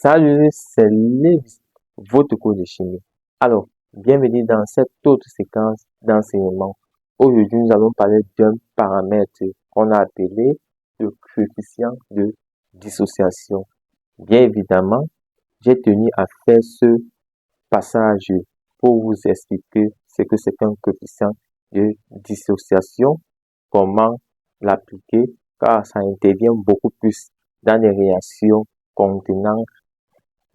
Salut, c'est Lévis, votre cours de chimie. Alors, bienvenue dans cette autre séquence d'enseignement. Aujourd'hui, nous allons parler d'un paramètre qu'on a appelé le coefficient de dissociation. Bien évidemment, j'ai tenu à faire ce passage pour vous expliquer ce que c'est qu'un coefficient de dissociation, comment l'appliquer, car ça intervient beaucoup plus dans les réactions contenant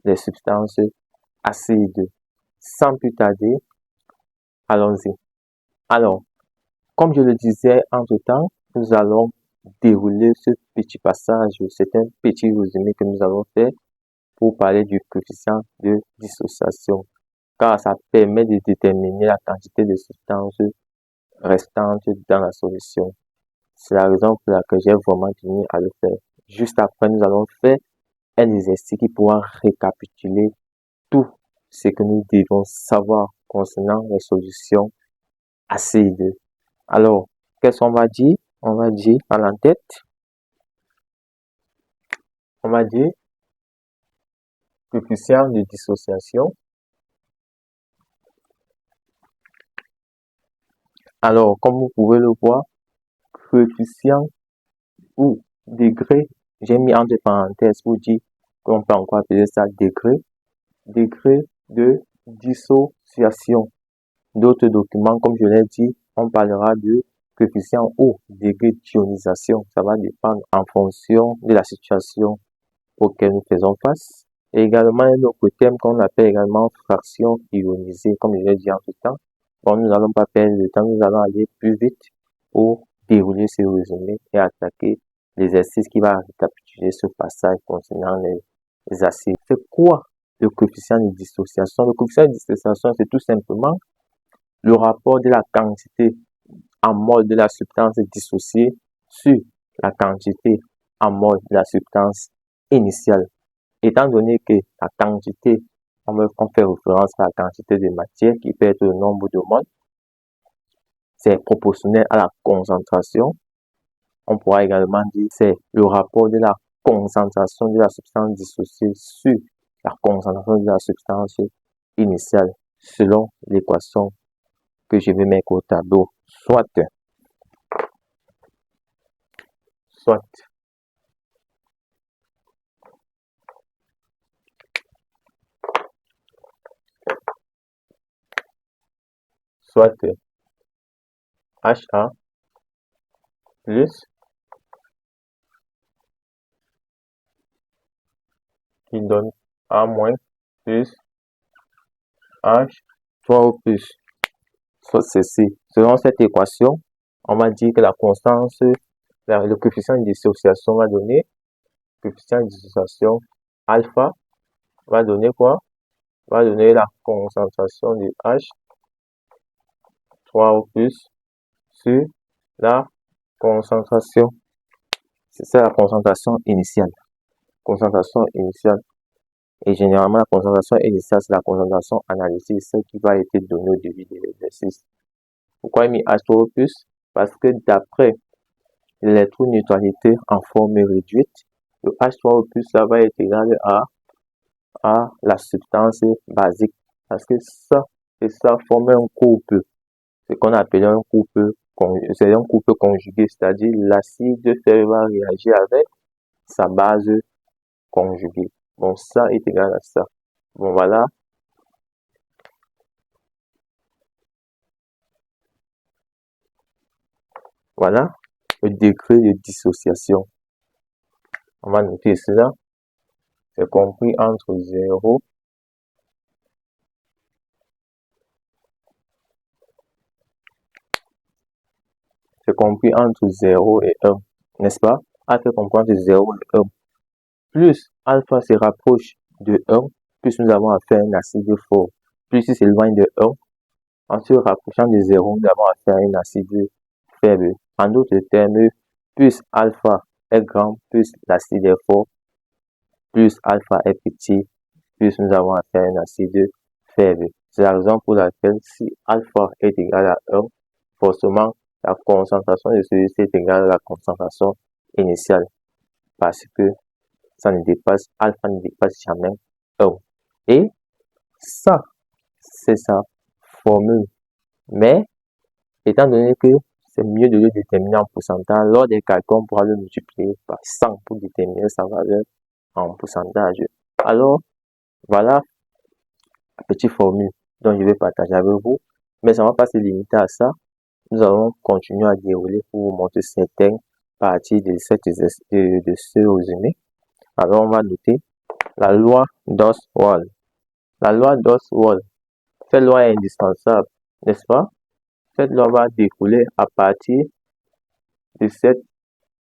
des substances acides. Sans plus tarder, allons-y. Alors, comme je le disais entre-temps, nous allons dérouler ce petit passage. C'est un petit résumé que nous allons faire pour parler du coefficient de dissociation, car ça permet de déterminer la quantité de substances restantes dans la solution. C'est la raison pour laquelle j'ai vraiment tenu à le faire. Juste après, nous allons faire un exercice qui pourra récapituler tout ce que nous devons savoir concernant les solutions acides. Alors, qu'est-ce qu'on va dire? On va dire à l'entête, on va dire coefficient de dissociation. Alors, comme vous pouvez le voir, coefficient ou degré, j'ai mis entre parenthèses pour dire qu'on peut encore appeler ça degré de dissociation. D'autres documents, comme je l'ai dit, on parlera de coefficient ou degré d'ionisation. Ça va dépendre en fonction de la situation auquel nous faisons face. Et également, un autre terme qu'on appelle également fraction ionisée, comme je l'ai dit en tout temps. Bon, nous n'allons pas perdre de temps, nous allons aller plus vite pour dérouler ce résumé et attaquer l'exercice qui va récapituler ce passage concernant les acides. C'est quoi le coefficient de dissociation? Le coefficient de dissociation, c'est tout simplement le rapport de la quantité en mol de la substance dissociée sur la quantité en mol de la substance initiale. Étant donné que la quantité, on fait référence à la quantité de matière qui peut être le nombre de moles, c'est proportionnel à la concentration. On pourra également dire que c'est le rapport de la concentration de la substance dissociée sur la concentration de la substance initiale selon l'équation que je vais mettre au tableau, soit HA plus qui donne A moins plus H 3 ou plus. Soit ceci. Selon cette équation, on va dire que la constance, le coefficient de dissociation va donner, coefficient de dissociation alpha va donner quoi? Va donner la concentration de H 3 ou plus sur la concentration. C'est ça la concentration initiale. Concentration initiale. Et généralement, la concentration initiale, c'est la concentration analysée, celle qui va être donnée au début de l'exercice. Pourquoi j'ai mis H2O+? Parce que d'après l'électroneutralité en forme réduite, le H3O+, ça va être égal à la substance basique. Parce que ça forme un couple. Ce qu'on appelle un couple, c'est un couple conjugué, c'est-à-dire l'acide fer va réagir avec sa base conjuguée. Bon, ça est égal à ça. Bon, voilà. Voilà le degré de dissociation. On va noter cela. C'est compris entre 0 c'est compris entre 0 et 1, n'est-ce pas? Alpha compris entre 0 et 1. Plus alpha se rapproche de 1, plus nous avons affaire à un acide fort. Plus il s'éloigne de 1, en se rapprochant de 0, nous avons affaire à un acide faible. En d'autres termes, plus alpha est grand, plus l'acide est fort, plus alpha est petit, plus nous avons affaire à un acide faible. C'est la raison pour laquelle si alpha est égal à 1, forcément, la concentration de celui-ci est égale à la concentration initiale. Parce que alpha ne dépasse jamais 1. Et ça, c'est sa formule. Mais, étant donné que c'est mieux de le déterminer en pourcentage, lors des calculs, on pourra le multiplier par 100 pour déterminer sa valeur en pourcentage. Alors, voilà la petite formule dont je vais partager avec vous. Mais ça ne va pas se limiter à ça. Nous allons continuer à dérouler pour vous montrer certaines parties de ce résumé. Alors, on va noter la loi d'Ostwald. La loi d'Ostwald, cette loi est indispensable, n'est-ce pas? Cette loi va découler à partir de cette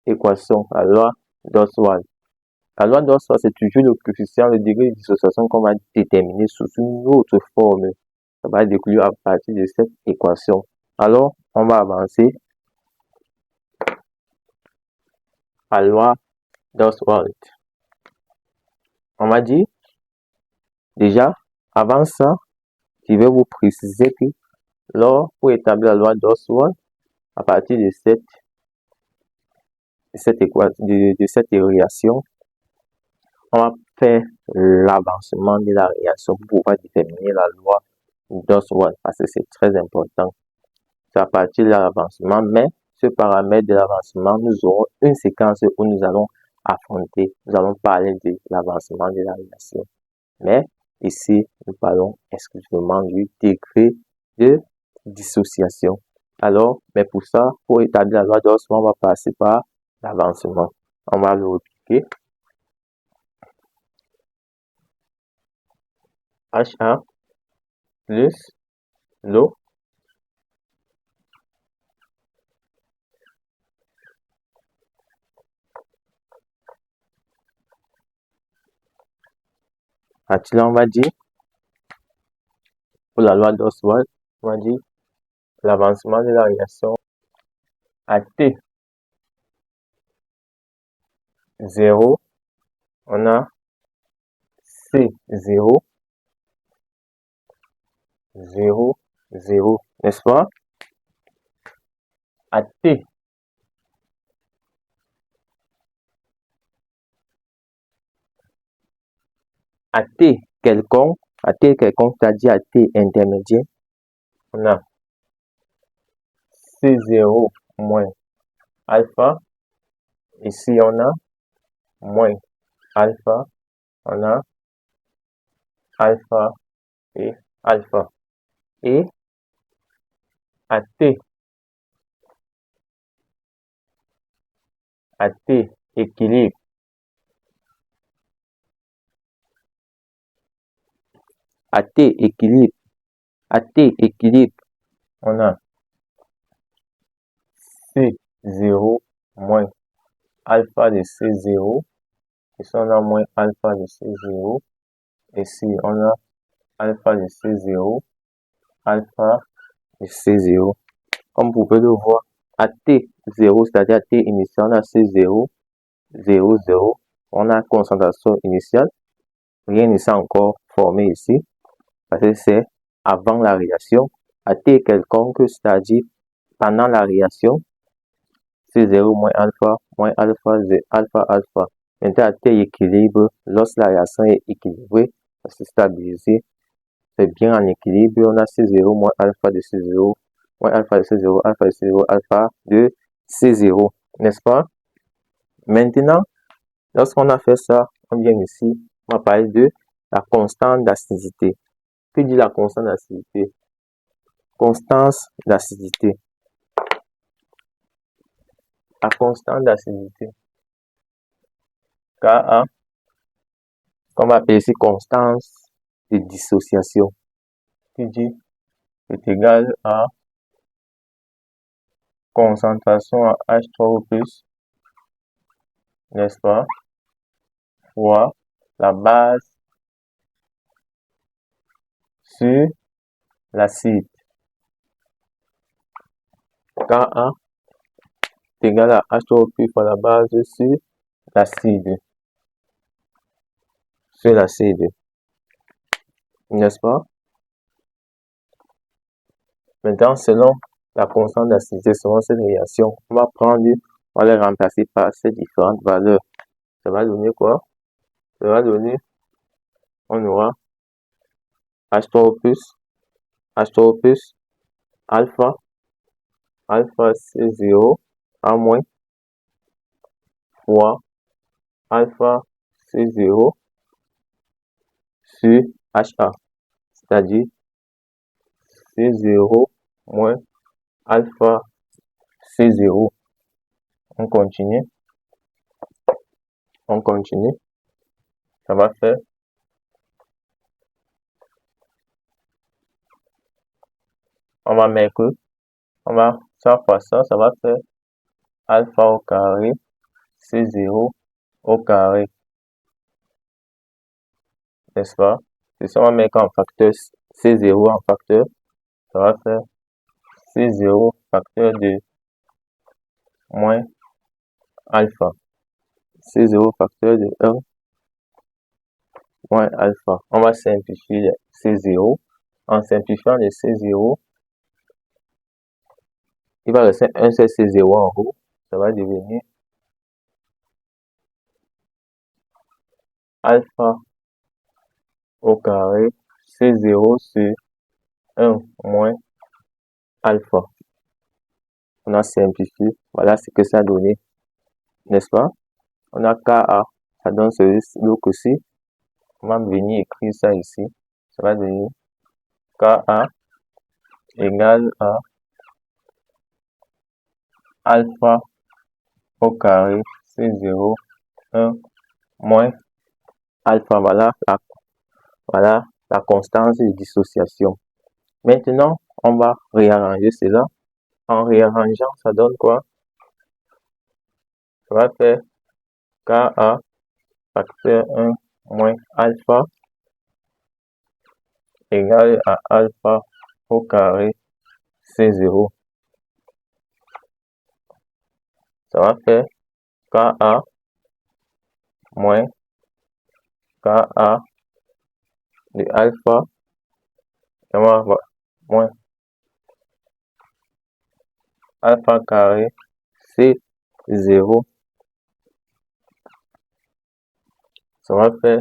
équation, la loi d'Ostwald. La loi d'Ostwald, c'est toujours le coefficient, le degré de dissociation qu'on va déterminer sous une autre formule. Ça va découler à partir de cette équation. Alors, on va avancer à la loi d'Ostwald. On m'a dit, déjà, avant ça, je vais vous préciser que pour établir la loi d'Ostwald, à partir de cette relation, on va faire l'avancement de la réaction pour pouvoir déterminer la loi d'Ostwald, parce que c'est très important. C'est à partir de l'avancement, mais ce paramètre de l'avancement, nous aurons une séquence où nous allons affronter, nous allons parler de l'avancement de la réaction. Mais ici, nous parlons exclusivement du degré de dissociation. Alors, mais pour ça, pour établir la loi d'Ostwald, on va passer par l'avancement. On va le repliquer. HA plus l'eau là, on va dire, pour la loi d'Ostwald, on va dire l'avancement de la réaction à T 0, on a C0, 0, 0, n'est-ce pas? À T quelconque, c'est-à-dire à T intermédiaire, on a C0 moins alpha. Ici, on a moins alpha. On a alpha et alpha. Et à T équilibre, à T équilibre, on a C0 moins alpha de C0. Ici, on a moins alpha de C0. Ici, on a alpha de C0, alpha de C0. Comme vous pouvez le voir, à T0, c'est-à-dire à T initial, on a C0, 0, 0. On a concentration initiale. Rien ne s'est encore formé ici, parce que c'est avant la réaction. À T quelconque, c'est-à-dire pendant la réaction, C0 moins alpha, alpha, alpha. Maintenant, à T équilibre, lorsque la réaction est équilibrée, c'est stabilisé, c'est bien en équilibre, on a C0 moins alpha de C0, moins alpha de C0, alpha de C0, alpha de C0, n'est-ce pas? Maintenant, lorsqu'on a fait ça, on vient ici, on va parler de la constante d'acidité. Que dit la constante d'acidité? Constance d'acidité. La constante d'acidité, Ka, qu'on va appeler ici constance de dissociation, qui dit est égal à concentration à H3O+, n'est-ce pas, fois la base sur l'acide. Ka est égal à H3O+ fois la base sur l'acide. Sur l'acide, n'est-ce pas? Maintenant, selon la constante d'acidité, selon cette réaction, on va les remplacer par ces différentes valeurs. Ça va donner quoi? va donner, on aura H3O+, H3O+, alpha C0 A- fois alpha C0 sur HA, c'est-à-dire C0 moins alpha C0. On continue. Ça va faire on va mettre ça fois ça va faire alpha au carré C0 au carré, n'est-ce pas? Et ça, on va mettre en facteur C0 en facteur, ça va faire C0 facteur de moins alpha. C0 facteur de 1 moins alpha. On va simplifier les C0. En simplifiant les C0, il va rester un seul C0 en haut. Ça va devenir alpha au carré C0 sur 1 moins alpha. On a simplifié. Voilà ce que ça a donné, n'est-ce pas? On a Ka, ça donne ceci, donc aussi. On va venir écrire ça ici. Ça va devenir Ka égale à alpha au carré C0 1 moins alpha. Voilà la constance de dissociation. Maintenant, on va réarranger cela. En réarrangeant, ça donne quoi? Ça va faire Ka facteur 1 moins alpha égale à alpha au carré C0. Ça va faire Ka moins Ka de alpha et on va moins alpha carré C0. Ça va faire,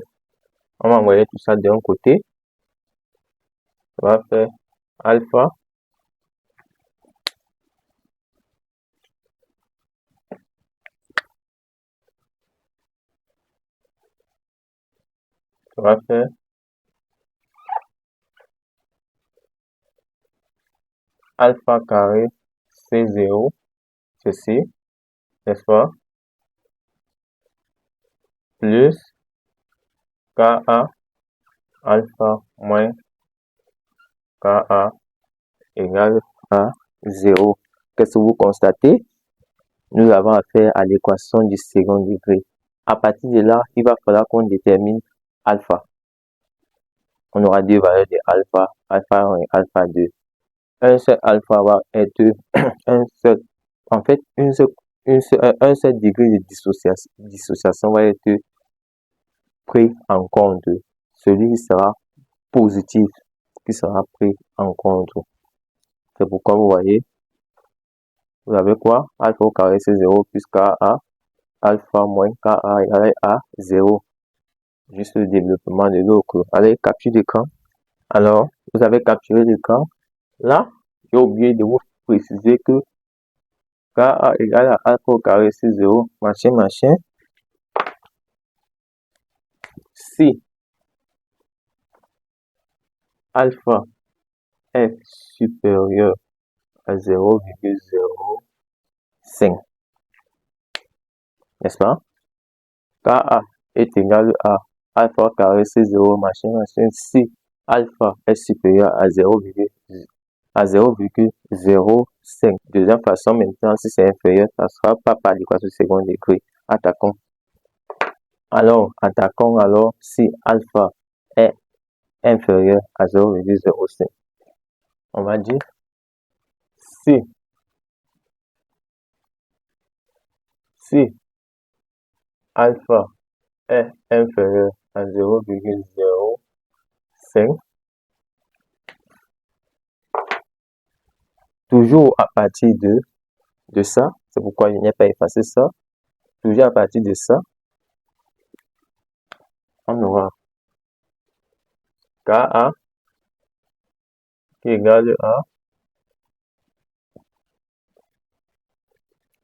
on va envoyer tout ça d'un côté. Ça va faire alpha ça va faire alpha carré C0, ceci, n'est-ce pas? Plus Ka alpha moins Ka égale à 0. Qu'est-ce que vous constatez? Nous avons affaire à l'équation du second degré. À partir de là, il va falloir qu'on détermine alpha. On aura deux valeurs de alpha 1 et alpha 2. Un seul alpha va être un seul degré de dissociation va être pris en compte. Celui qui sera positif, qui sera pris en compte. C'est pourquoi vous voyez, vous avez quoi? Alpha au carré c'est 0 plus Ka, alpha moins Ka égale à 0. Juste le développement de l'autre. Allez, capture d'écran. Alors, vous avez capturé l'écran. Là, j'ai oublié de vous préciser que Ka égale à alpha au carré c'est 0, machin. Si alpha est supérieur à 0,05, n'est-ce pas? Ka est égal à alpha carré c'est 0, machin. Si alpha est supérieur à 0,05. Deuxième façon, maintenant, si c'est inférieur, ça sera pas par l'équation du second degré. Attaquons. Alors, si alpha est inférieur à 0,05. On va dire si alpha est inférieur à 0,05, toujours à partir de ça, c'est pourquoi je n'ai pas effacé ça, toujours à partir de ça, on aura KA qui est égal à,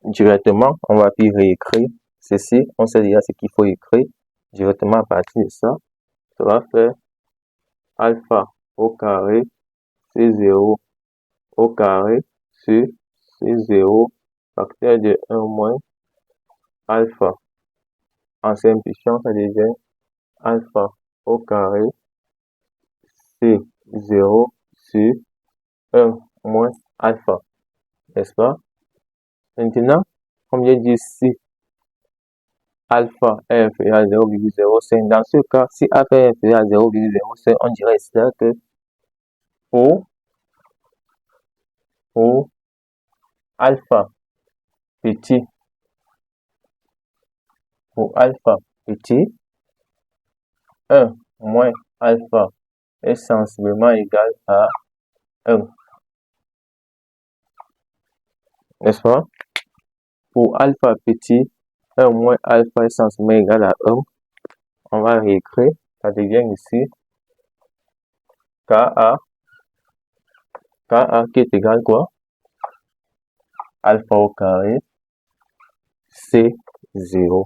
directement, on va puis réécrire ceci. On sait déjà ce qu'il faut écrire directement à partir de ça. Ça va faire alpha au carré C0 au carré sur C0 facteur de 1 moins alpha. En simplifiant, ça devient alpha au carré C0 sur 1 moins alpha. N'est-ce pas? Maintenant, comme je dis, si alpha est inférieur à 0,05, dans ce cas, si alpha est inférieur à 0,05, on dirait cela que pour alpha petit, pour alpha petit, 1 moins alpha est sensiblement égal à 1. N'est-ce pas? Pour alpha petit, 1 moins alpha est sensiblement égal à 1. On va réécrire. Ça devient ici KA qui est égal quoi? Alpha au carré C0.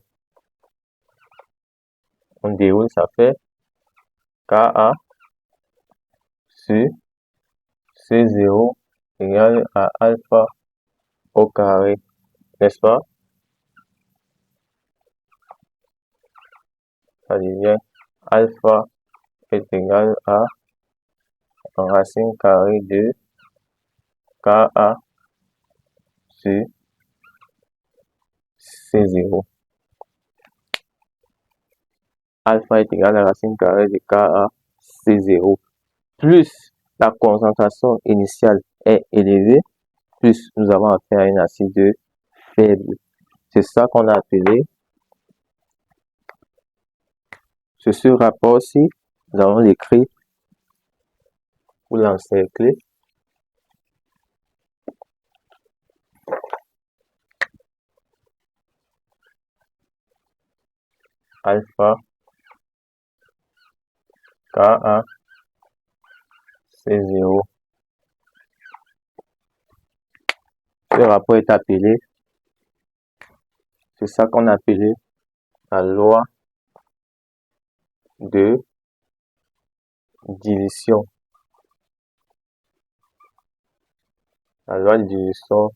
On déroule, ça fait KA sur C0 égale à alpha au carré. N'est-ce pas? Ça devient alpha est égal à racine carrée de KA sur C0. Alpha est égal à racine carrée de KA C0. Plus la concentration initiale est élevée, plus nous avons affaire à une acide faible. C'est ça qu'on a appelé, sur ce rapport-ci, nous allons l'écrire pour l'encercler. Alpha KA C0. Ce rapport est appelé, c'est ça qu'on a appelé la loi de division. La loi de division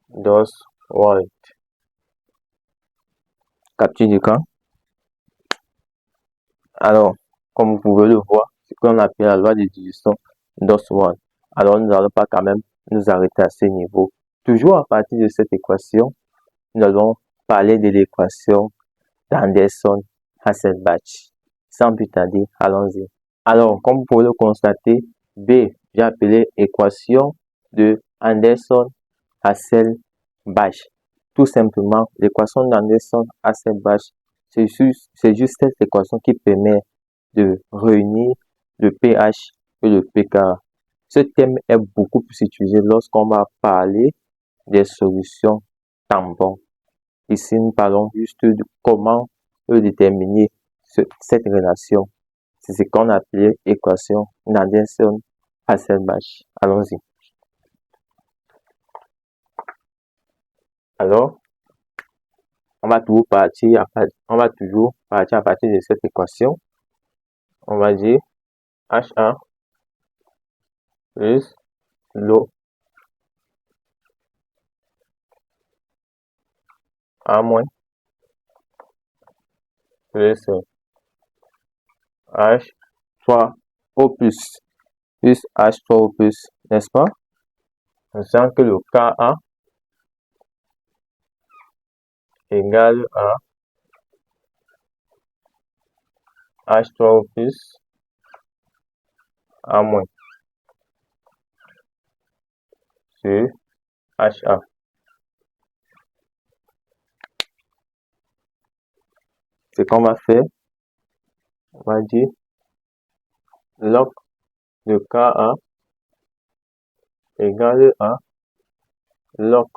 d'Ostwald. Capture d'écran. Alors, comme vous pouvez le voir, c'est ce qu'on appelle la loi de division d'Ostwald. Alors, nous n'allons pas quand même nous arrêter à ce niveau. Toujours à partir de cette équation, nous allons parler de l'équation d'Anderson-Hasselbalch. Sans plus tarder, allons-y. Alors, comme vous pouvez le constater, B, j'ai appelé équation de Anderson-Hasselbalch. Tout simplement, l'équation d'Anderson-Hasselbalch, c'est juste cette équation qui permet de réunir le pH et le pK. Ce thème est beaucoup plus utilisé lorsqu'on va parler des solutions tampons. Ici, nous parlons juste de comment déterminer cette relation. C'est ce qu'on appelle équation d'Anderson-Hasselbalch. Allons-y. Alors, on va toujours partir à partir de cette équation. On va dire HA plus l'eau A moins plus H fois O plus H fois O plus, n'est-ce pas? On sent que le KA égale à H3O plus A moins sur HA. Ce qu'on va faire, on va dire log de KA égale à log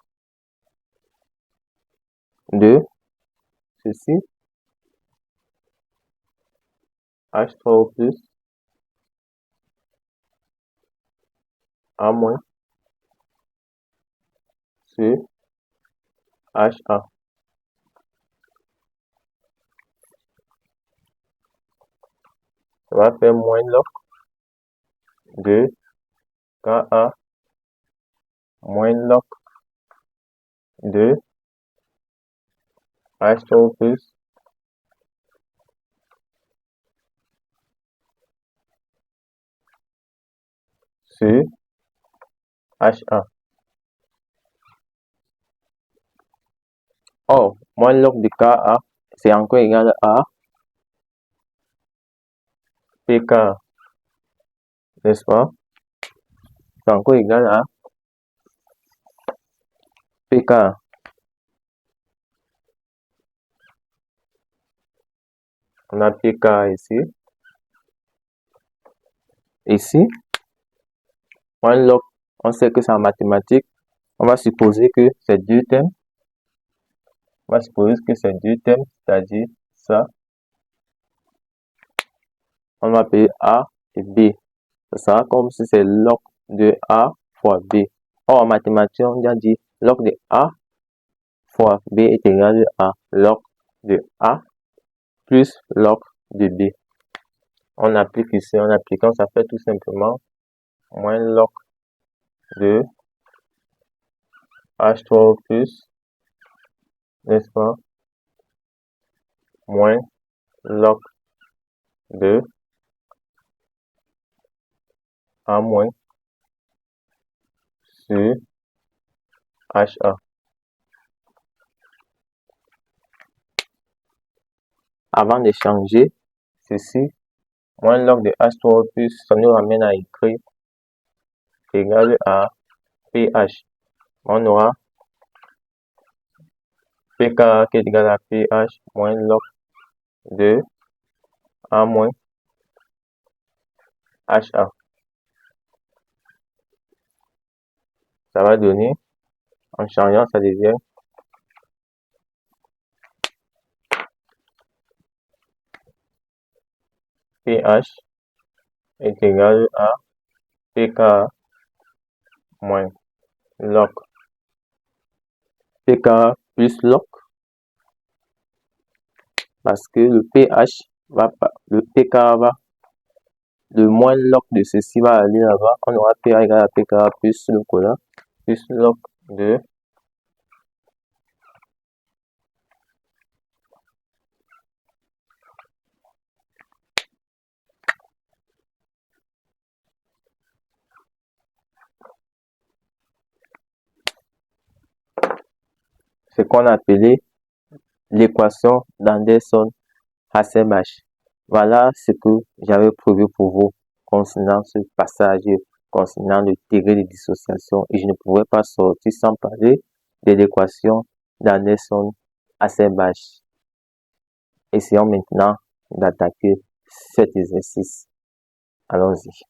de ceci H3O plus A moins sur HA. Ça va faire moins log de Ka moins log de H3O plus sur HA. Or, moins log de Ka, c'est encore égal à Pk, n'est-ce pas? C'est encore égal à Pk. On a Pk ici. Ici, moins log, on sait que c'est en mathématiques. On va supposer que c'est deux termes. On va supposer que c'est deux termes, c'est-à-dire ça. On va appeler A et B. Ça sera comme si c'est log de A fois B. Or, en mathématiques, on a dit log de A fois B est égal à log de A plus log de B. On applique ici, en appliquant, ça fait tout simplement moins log de H3O plus, n'est-ce pas, moins log de A moins sur HA. Avant de changer ceci, moins log de H3O plus, ça nous ramène à écrire égal à pH. On aura Pk qui est égal à pH moins log de A moins HA. Ça va donner, en changeant, ça devient pH est égal à Pk moins log Pk plus log, parce que le pH va pas, le Pk va, le moins log de ceci va aller là-bas. On aura pH égal à Pk plus le collant plus log de ce qu'on appelait l'équation d'Anderson-Hasselbalch. Voilà ce que j'avais prévu pour vous concernant ce passage, concernant le degré de dissociation. Et je ne pouvais pas sortir sans parler de l'équation d'Anderson-Hasselbalch. Essayons maintenant d'attaquer cet exercice. Allons-y.